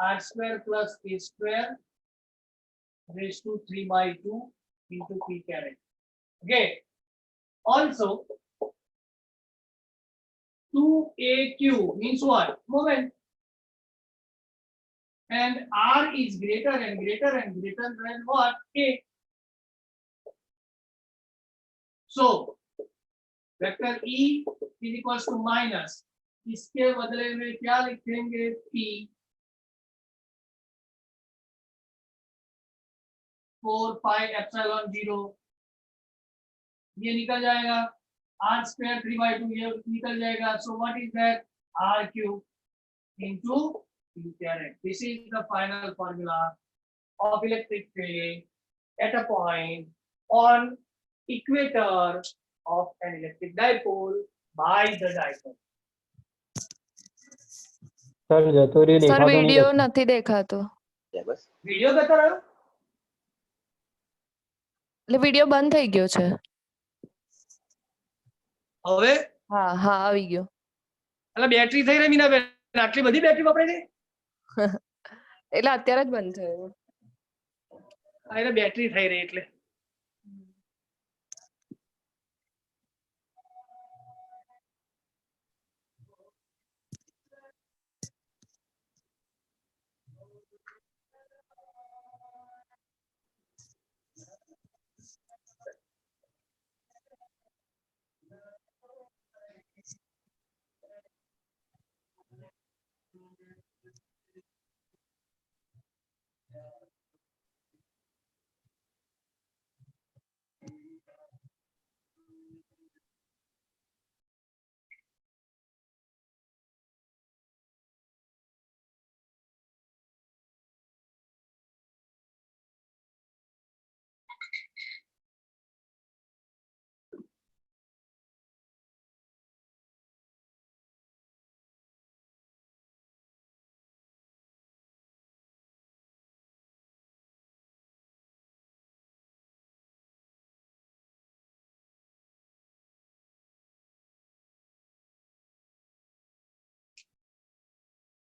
r square plus a square raised to 3 by 2 into p caret. Okay. Also, 2aq means what? Moment. And r is greater and greater and greater than what? A. So, vector E is equals to minus, इसके बदले में क्या लिखेंगे? P 4 pi epsilon 0, ये निकल जाएगा, r square 3 by 2 ये निकल जाएगा. So what is that? R cube into P caret. This is the final formula of electric field at a point on equator of an electric dipole by the dipole. Sir જતો રહ્યો, sir દેખાતો નહીં video કશું. નથી દેખાતો, video करता रहो. એટલે વિડિયો બંધ થઈ ગયો છે. હવે હા હા આવી ગયો. એટલે બેટરી થઈ રહી મીનાબેન, આટલી બધી બેટરી વપરાય છે? એટલે અત્યારે જ બંધ થયો. આ એટલે બેટરી થઈ રહી એટલે.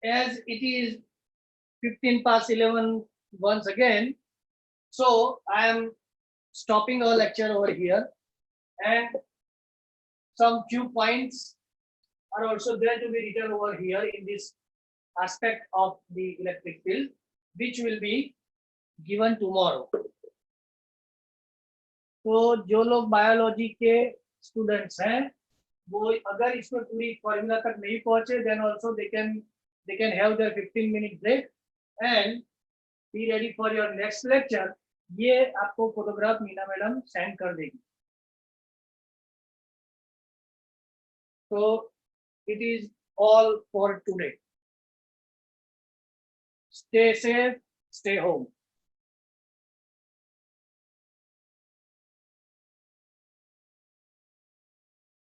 As it is 15 past 11 once again, so I am stopping our lecture over here, and some few points are also there to be written over here in this aspect of the electric field, which will be given tomorrow. तो जो लोग biology के students हैं वो अगर इसमें पूरी formula तक नहीं पहुंचे, then also they can have their 15-minute break and be ready for your next lecture. ये आपको फोटोग्राफ मीना मैडम सेंड कर देगी. So it is all for today. Stay safe, stay home.